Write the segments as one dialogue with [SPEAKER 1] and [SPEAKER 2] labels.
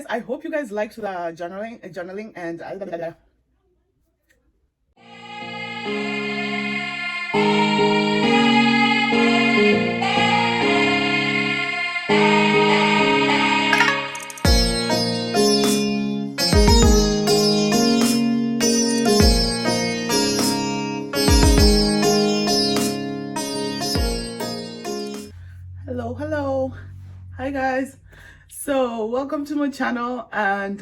[SPEAKER 1] guys, I hope you guys liked the journaling and hello. Hi guys. So welcome to my channel, and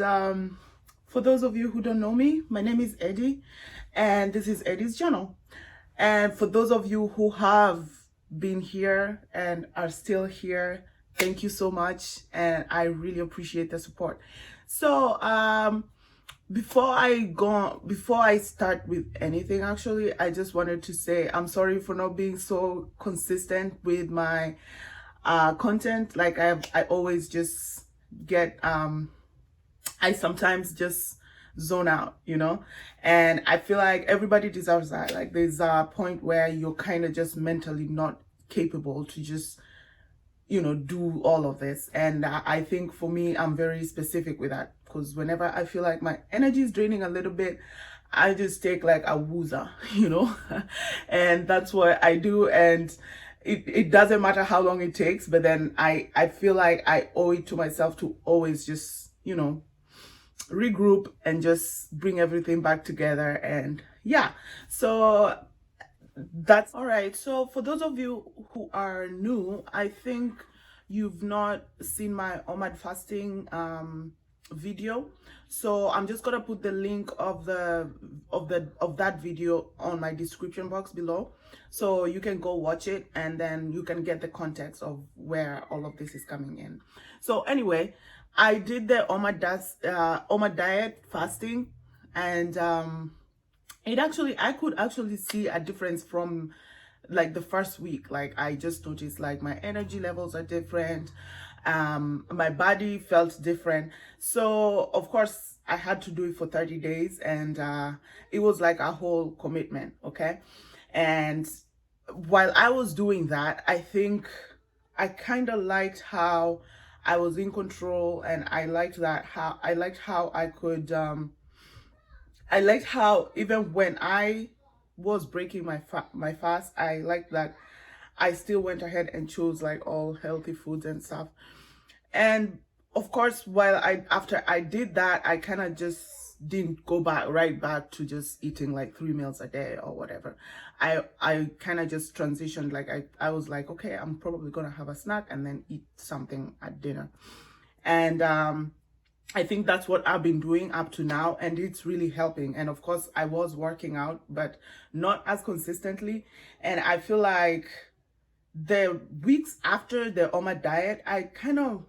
[SPEAKER 1] for those of you who don't know me, my name is Eddie and this is Eddie's journal. And for those of you who have been here and are still here, thank you so much, and I really appreciate the support. So before I start with anything, actually, I just wanted to say I'm sorry for not being so consistent with my content. Like I always just get I sometimes just zone out, and I feel like everybody deserves that. Like there's a point where you're kind of just mentally not capable to just do all of this. And I think for me, I'm very specific with that, because whenever I feel like my energy is draining a little bit, I just take like a woozer, and that's what I do. And it doesn't matter how long it takes, but then I feel like I owe it to myself to always just, regroup and just bring everything back together. And yeah, so that's all right. So for those of you who are new, I think you've not seen my OMAD fasting video, so I'm just gonna put the link of that video on my description box below, so you can go watch it and then you can get the context of where all of this is coming in. So anyway, I did the OMAD diet fasting, and I could actually see a difference from like the first week. Like I just noticed like my energy levels are different, my body felt different. So of course I had to do it for 30 days, and it was like a whole commitment. Okay. And while I was doing that, I think I kind of liked how I was in control, and I liked how I could I liked how even when I was breaking my fast, I liked that I still went ahead and chose like all healthy foods and stuff. And of course, after I did that, I kind of just didn't go right back to just eating like 3 meals a day or whatever. I kind of just transitioned. Like I was like, okay, I'm probably gonna have a snack and then eat something at dinner. And I think that's what I've been doing up to now, and it's really helping. And of course, I was working out, but not as consistently. And I feel like the weeks after the OMAD diet, I kind of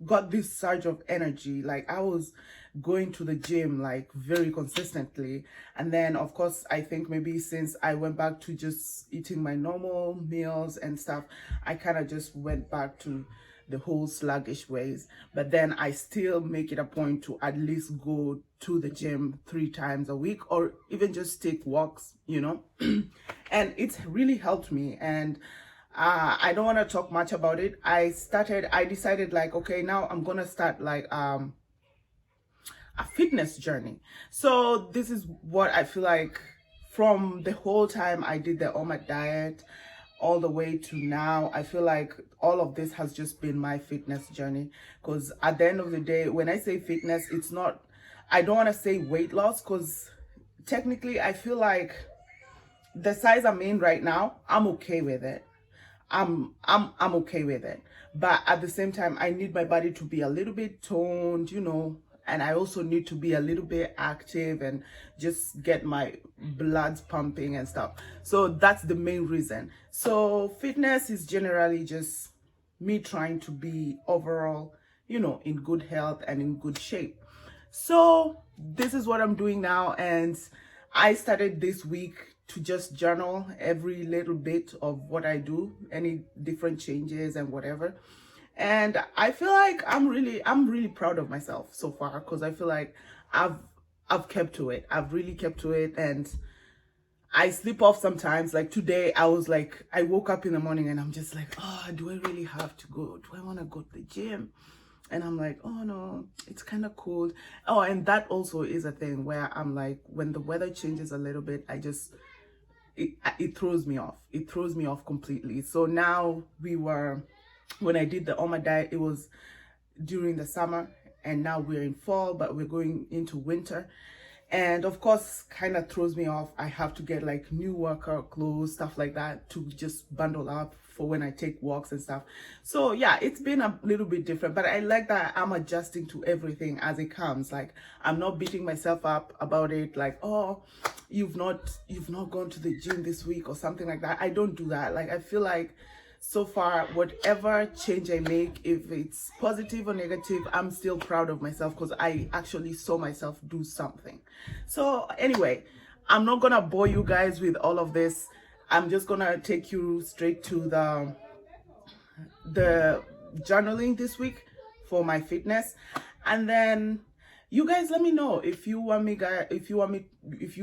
[SPEAKER 1] got this surge of energy. Like I was going to the gym like very consistently. And then of course, I think maybe since I went back to just eating my normal meals and stuff, I kind of just went back to the whole sluggish ways. But then I still make it a point to at least go to the gym 3 times a week, or even just take walks, and it's really helped me. And I don't want to talk much about it. I decided like, okay, now I'm gonna start like a fitness journey. So this is what I feel like from the whole time I did the OMAD diet all the way to now. I feel like all of this has just been my fitness journey, because at the end of the day, when I say fitness, it's not, I don't want to say weight loss, because technically I feel like the size I'm in right now, I'm okay with it. I'm okay with it. But at the same time, I need my body to be a little bit toned, and I also need to be a little bit active and just get my blood pumping and stuff. So that's the main reason. So fitness is generally just me trying to be overall, in good health and in good shape. So this is what I'm doing now, and I started this week to just journal every little bit of what I do, any different changes and whatever. And I feel like I'm really proud of myself so far, because I feel like I've kept to it. I've really kept to it. And I sleep off sometimes. Like today, I woke up in the morning and I'm just like, oh, do I really have to go? Do I want to go to the gym? and I'm like, oh no, it's kind of cold. Oh, and that also is a thing where I'm like, when the weather changes a little bit, it throws me off. It throws me off completely. So now when I did the OMAD diet, it was during the summer, and now we're in fall, but we're going into winter. And of course, kind of throws me off. I have to get like new workout clothes, stuff like that, to just bundle up for when I take walks and stuff. So yeah, it's been a little bit different, but I like that I'm adjusting to everything as it comes. Like, I'm not beating myself up about it, like, oh, you've not gone to the gym this week or something like that. I don't do that. Like, I feel like so far, whatever change I make, if it's positive or negative, I'm still proud of myself because I actually saw myself do something. So anyway, I'm not gonna bore you guys with all of this. I'm just gonna take you straight to the journaling this week for my fitness, and then you guys let me know if you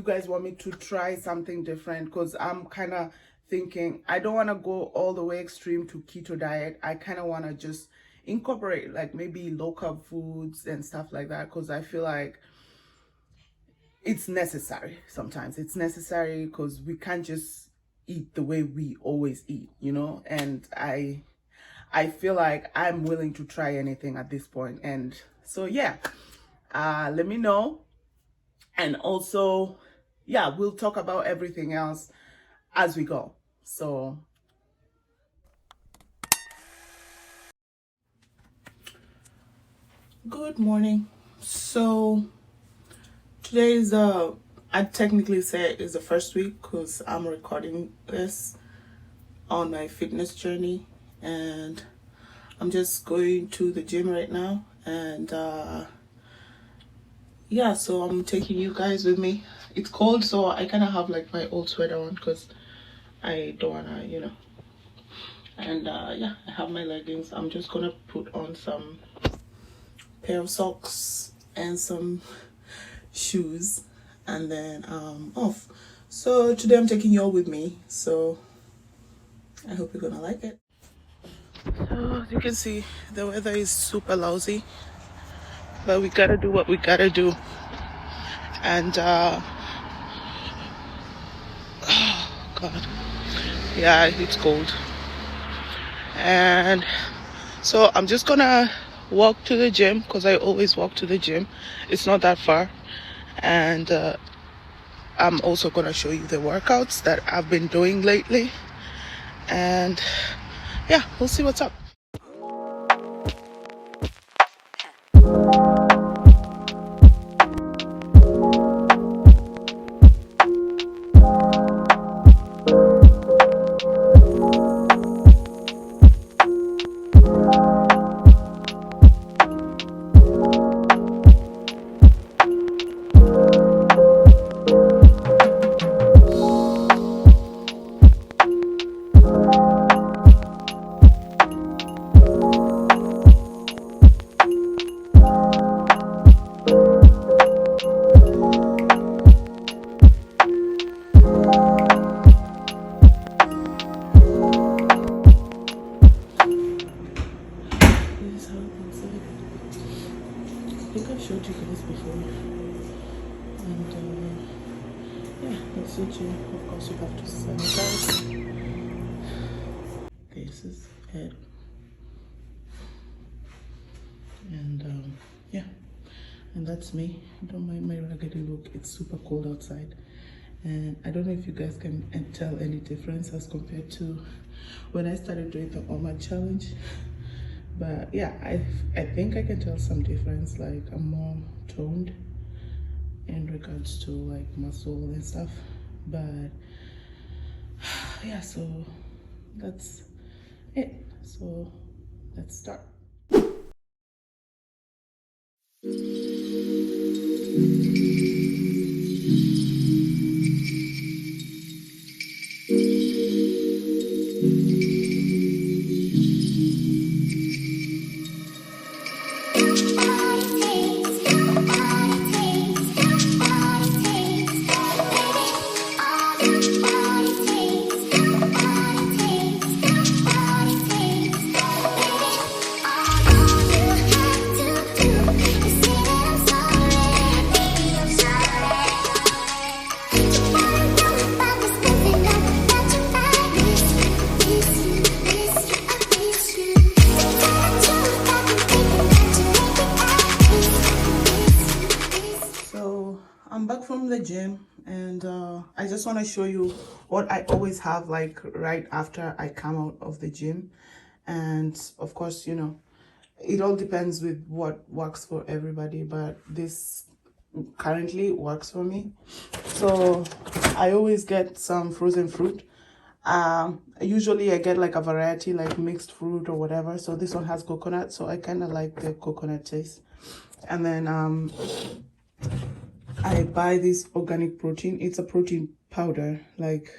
[SPEAKER 1] guys want me to try something different, because I'm kind of thinking I don't want to go all the way extreme to keto diet. I kind of want to just incorporate like maybe low carb foods and stuff like that, because I feel like it's necessary. Sometimes it's necessary because we can't just eat the way we always eat, you know. And I feel like I'm willing to try anything at this point. And so yeah, let me know. And also, yeah, we'll talk about everything else as we go. So good morning. So today is I'd technically say is the first week because I'm recording this on my fitness journey, and I'm just going to the gym right now. And yeah, so I'm taking you guys with me. It's cold, so I kind of have like my old sweater on because I don't wanna, you know. And yeah, I have my leggings. I'm just gonna put on some pair of socks and some shoes, and then off. So today I'm taking you all with me, so I hope you're gonna like it. So as you can see, the weather is super lousy, but we gotta do what we gotta do. And oh god, yeah, it's cold. And so I'm just gonna walk to the gym because I always walk to the gym. It's not that far. And I'm also gonna show you the workouts that I've been doing lately. And yeah, we'll see what's up. I think I've showed you guys before. And yeah, that's the gym. Of course, you have to sanitize. This is it. And yeah, and that's me. Don't mind my raggedy look. It's super cold outside, and I don't know if you guys can tell any difference as compared to when I started doing the OMAD challenge. But yeah, I think I can tell some difference. Like, I'm more toned in regards to like muscle and stuff. But yeah, so that's it. So let's start. back from the gym, and I just want to show you what I always have like right after I come out of the gym. And of course, you know, it all depends with what works for everybody, but this currently works for me. So I always get some frozen fruit. Usually I get like a variety, like mixed fruit or whatever. So this one has coconut, so I kind of like the coconut taste. And then I buy this organic protein. It's a protein powder. Like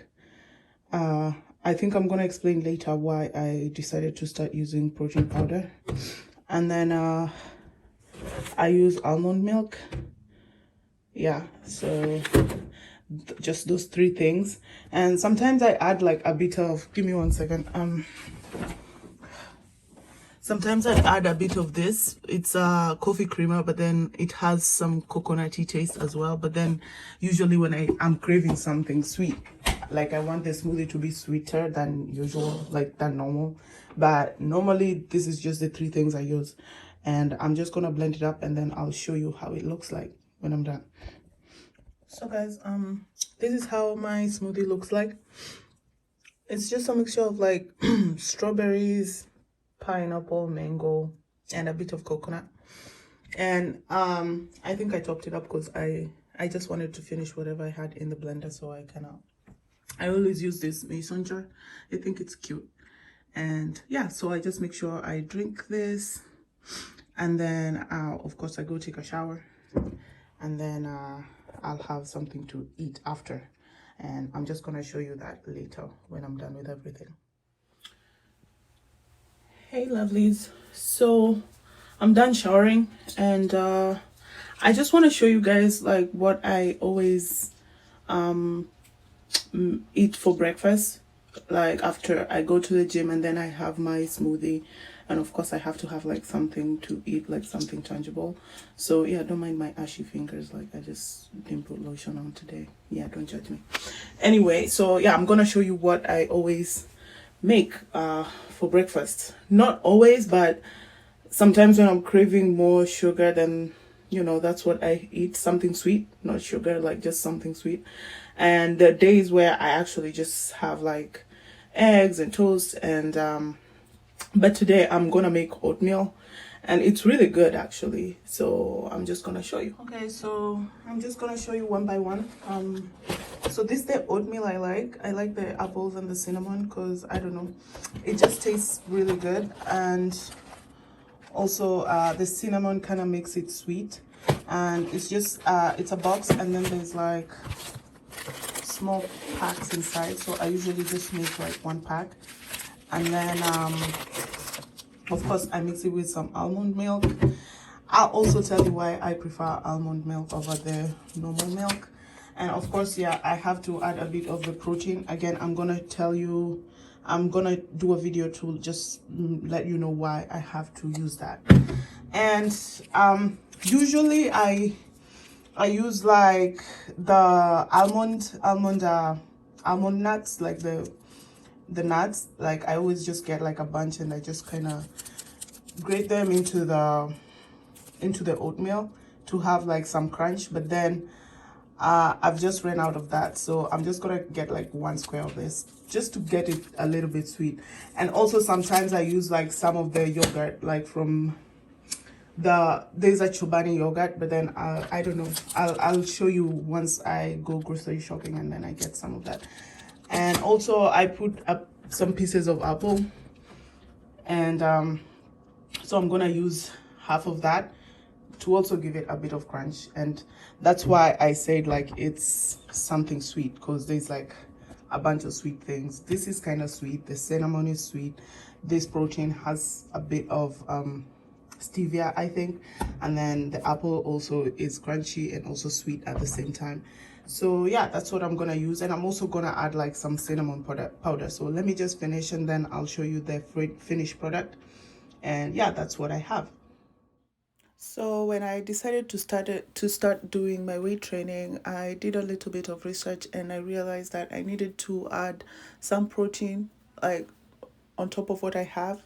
[SPEAKER 1] I think I'm gonna explain later why I decided to start using protein powder. And then I use almond milk. Yeah, so just those three things. And sometimes I add like a bit of, give me 1 second. Sometimes I add a bit of this. It's a coffee creamer, but then it has some coconutty taste as well. But then usually when I'm craving something sweet, like I want the smoothie to be sweeter than usual, like than normal. But normally this is just the three things I use. And I'm just gonna blend it up and then I'll show you how it looks like when I'm done. So guys, this is how my smoothie looks like. It's just a mixture of like strawberries, pineapple, mango, and a bit of coconut. And I think I topped it up because I just wanted to finish whatever I had in the blender, so I always use this mason jar. I think it's cute. And yeah, so I just make sure I drink this, and then of course I go take a shower, and then I'll have something to eat after. And I'm just gonna show you that later when I'm done with everything. Hey lovelies, so I'm done showering, and I just want to show you guys like what I always eat for breakfast, like after I go to the gym, and then I have my smoothie, and of course I have to have like something to eat, like something tangible. So yeah, don't mind my ashy fingers, like I just didn't put lotion on today. Yeah, don't judge me. Anyway, so yeah, I'm gonna show you what I always make for breakfast. Not always, but sometimes when I'm craving more sugar, then you know that's what I eat, something sweet, not sugar, like just something sweet. And the days where I actually just have like eggs and toast, and but today I'm gonna make oatmeal, and it's really good actually. So I'm just gonna show you. Okay, so I'm just gonna show you one by one. So this is the oatmeal I like the apples and the cinnamon, because I don't know, it just tastes really good. And also the cinnamon kind of makes it sweet. And it's just it's a box, and then there's like small packs inside, so I usually just make like 1 pack. And then of course I mix it with some almond milk. I'll also tell you why I prefer almond milk over the normal milk. And of course, yeah, I have to add a bit of the protein. Again, I'm gonna do a video to just let you know why I have to use that. And usually I use like the almond nuts, like the nuts. Like I always just get like a bunch, and I just kind of grate them into the oatmeal to have like some crunch. But then I've just ran out of that, so I'm just gonna get like 1 square of this just to get it a little bit sweet. And also sometimes I use like some of the yogurt, like from there's a Chobani yogurt, but then I don't know, I'll show you once I go grocery shopping, and then I get some of that. And also I put up some pieces of apple, and so I'm gonna use half of that to also give it a bit of crunch. And that's why I said like it's something sweet, because there's like a bunch of sweet things. This is kind of sweet, the cinnamon is sweet, this protein has a bit of stevia, I think, and then the apple also is crunchy and also sweet at the same time. So yeah, that's what I'm gonna use. And I'm also gonna add like some cinnamon powder. So let me just finish, and then I'll show you the finished product. And yeah, that's what I have. So when I decided to start doing my weight training, I did a little bit of research, and I realized that I needed to add some protein like on top of what I have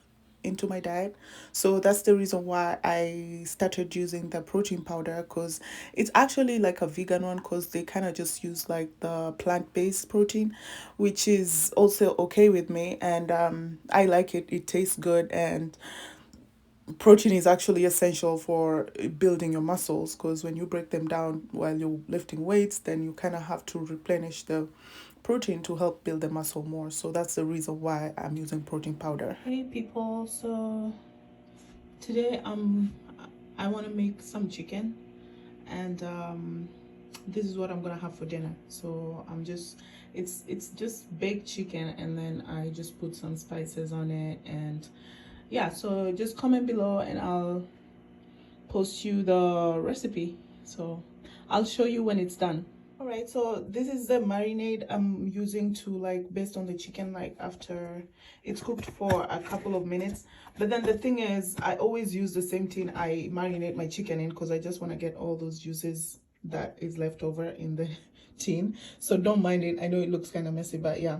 [SPEAKER 1] into my diet. So that's the reason why I started using the protein powder, because it's actually like a vegan one, because they kind of just use like the plant-based protein, which is also okay with me. And I like it. It tastes good, and protein is actually essential for building your muscles, because when you break them down while you're lifting weights, then you kind of have to replenish the protein to help build the muscle more. So that's the reason why I'm using protein powder. Hey people, so today I want to make some chicken, and this is what I'm gonna have for dinner. So I'm just, it's just baked chicken, and then I just put some spices on it. And yeah, so just comment below and I'll post you the recipe. So I'll show you when it's done. All right, so this is the marinade I'm using to, like, based on the chicken, like after it's cooked for a couple of minutes. But then the thing is, I always use the same tin I marinate my chicken in, because I just want to get all those juices that is left over in the tin. So don't mind it, I know it looks kind of messy, but yeah.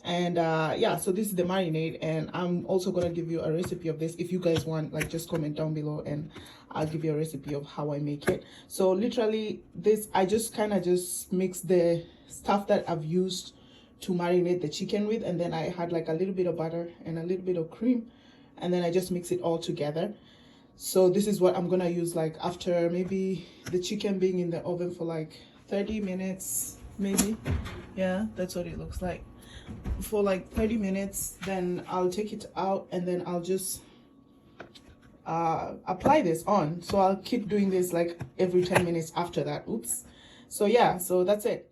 [SPEAKER 1] And yeah, so this is the marinade, and I'm also gonna give you a recipe of this. If you guys want, like, just comment down below and I'll give you a recipe of how I make it. So literally this, I just kind of just mix the stuff that I've used to marinate the chicken with, and then I had like a little bit of butter and a little bit of cream, and then I just mix it all together. So this is what I'm gonna use, like, after maybe the chicken being in the oven for like 30 minutes maybe. Yeah, that's what it looks like. For like 30 minutes, then I'll take it out, and then I'll just apply this on. So I'll keep doing this like every 10 minutes after that. Oops. So yeah, so that's it.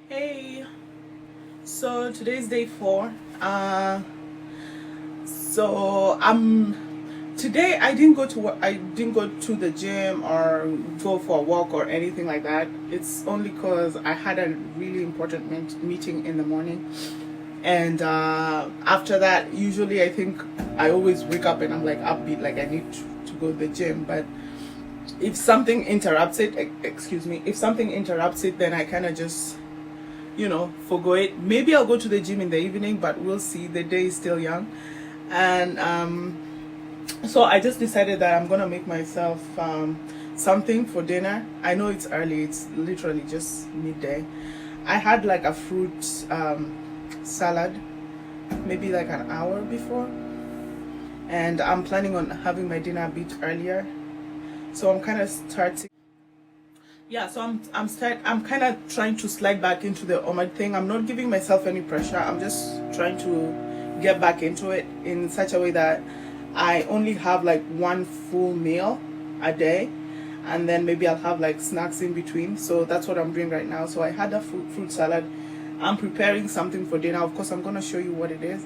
[SPEAKER 1] Hey, so today's day 4. So today I didn't go to work. I didn't go to the gym or go for a walk or anything like that. It's only because I had a really important meeting in the morning, and after that, usually I think I always wake up and I'm like upbeat, like I need to go to the gym. But if something interrupts it, if something interrupts it, then I kind of just, forgo it. Maybe I'll go to the gym in the evening, but we'll see. The day is still young. And so I just decided that I'm gonna make myself something for dinner. I know it's early, it's literally just midday. I had like a fruit salad maybe like an hour before, and I'm planning on having my dinner a bit earlier. So I'm kind of starting. Yeah, so I'm kind of trying to slide back into the OMAD thing. I'm not giving myself any pressure. I'm just trying to get back into it in such a way that I only have like one full meal a day, and then maybe I'll have like snacks in between. So that's what I'm doing right now. So I had a fruit salad. I'm preparing something for dinner. Of course, I'm gonna show you what it is.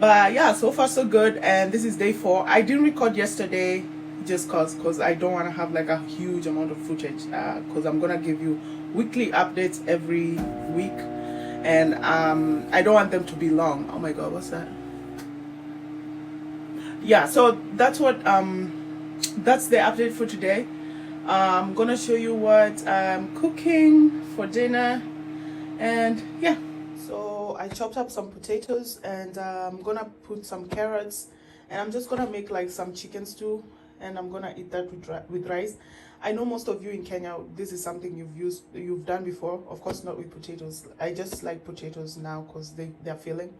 [SPEAKER 1] But yeah, so far so good. And this is day 4. I didn't record yesterday just cause I don't want to have like a huge amount of footage, because I'm gonna give you weekly updates every week, and I don't want them to be long. Oh my god, what's that? Yeah, so that's what that's the update for today. I'm gonna show you what I'm cooking for dinner, and yeah. So I chopped up some potatoes, and I'm gonna put some carrots, and I'm just gonna make like some chicken stew, and I'm gonna eat that with rice. I know most of you in Kenya, this is something you've done before. Of course, not with potatoes. I just like potatoes now because they're filling.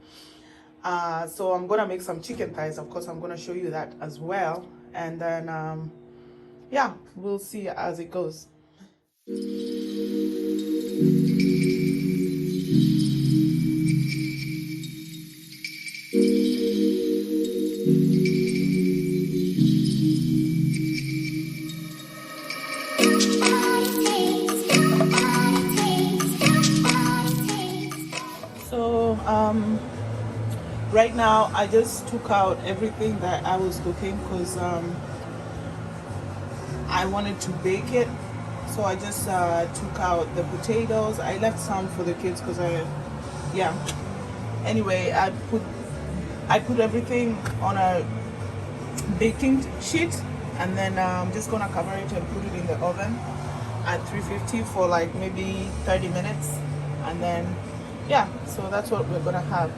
[SPEAKER 1] So I'm gonna make some chicken thighs. Of course, I'm gonna show you that as well. And then, yeah, we'll see as it goes. So, right now I just took out everything that I was cooking because I wanted to bake it. So I just took out the potatoes. I left some for the kids because yeah. Anyway, I put everything on a baking sheet, and then I'm just gonna cover it and put it in the oven at 350 for like maybe 30 minutes, and then yeah, so that's what we're gonna have.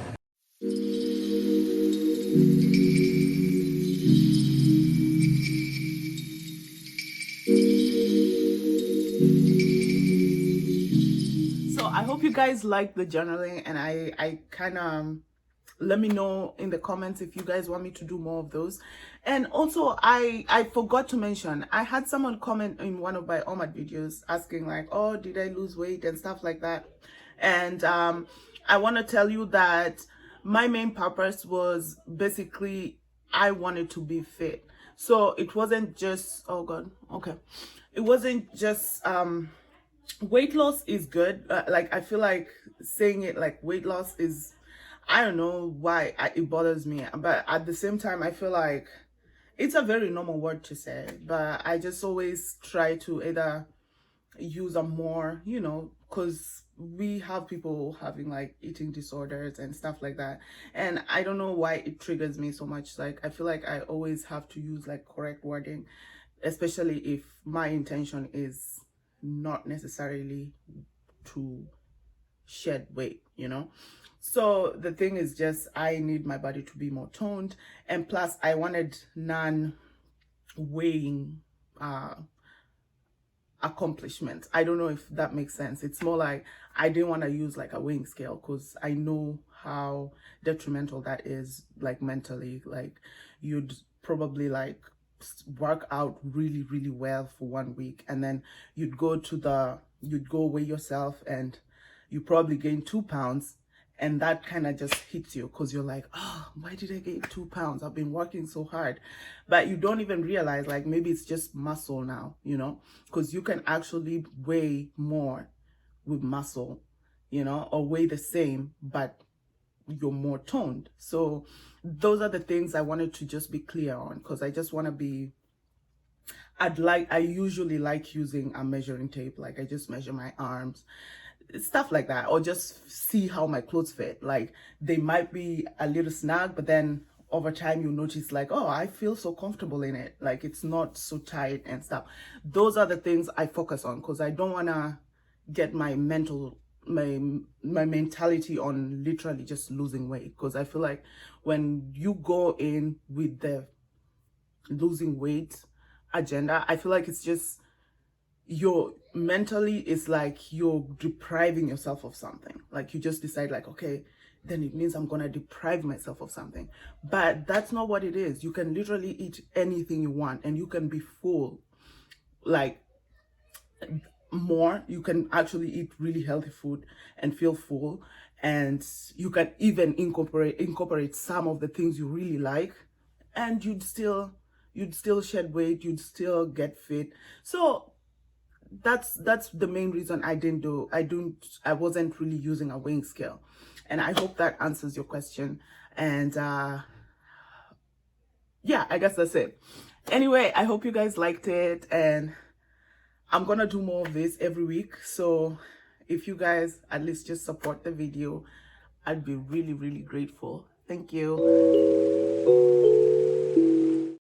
[SPEAKER 1] So I hope you guys like the journaling, and I kind of let me know in the comments if you guys want me to do more of those. And also I forgot to mention, I had someone comment in one of my OMAD videos asking like, oh, did I lose weight and stuff like that. And I want to tell you that my main purpose was basically I wanted to be fit. So it wasn't just, oh god, okay, it wasn't just weight loss is good. Like I feel like saying it like weight loss is, I don't know why it bothers me, but at the same time I feel like it's a very normal word to say, but I just always try to either use a more, you know, because we have people having like eating disorders and stuff like that, and I don't know why it triggers me so much. Like I feel like I always have to use like correct wording, especially if my intention is not necessarily to shed weight, you know. So the thing is just I need my body to be more toned, and plus I wanted non-weighing accomplishments. I don't know if that makes sense. It's more like I didn't want to use like a weighing scale because I know how detrimental that is, like mentally. Like you'd probably like work out really well for 1 week, and then you'd go weigh yourself, and you probably gain 2 pounds, and that kind of just hits you because you're like, oh, why did I gain 2 pounds? I've been working so hard. But you don't even realize like maybe it's just muscle now, you know, because you can actually weigh more with muscle, you know, or weigh the same but you're more toned. So those are the things I wanted to just be clear on, because I just want to be, I usually like using a measuring tape. Like I just measure my arms, stuff like that, or just see how my clothes fit. Like they might be a little snug, but then over time you notice like, oh, I feel so comfortable in it, like it's not so tight and stuff. Those are the things I focus on, because I don't want to get my mentality on literally just losing weight, because I feel like when you go in with the losing weight agenda, I feel like it's just you're mentally, it's like you're depriving yourself of something. Like you just decide like, okay, then it means I'm gonna deprive myself of something. But that's not what it is. You can literally eat anything you want and you can be full, like more. You can actually eat really healthy food and feel full, and you can even incorporate some of the things you really like, and you'd still shed weight, you'd still get fit. So that's the main reason I wasn't really using a weighing scale. And I hope that answers your question. And yeah, I guess that's it. Anyway, I hope you guys liked it, and I'm gonna do more of this every week. So if you guys at least just support the video, I'd be really grateful. Thank you.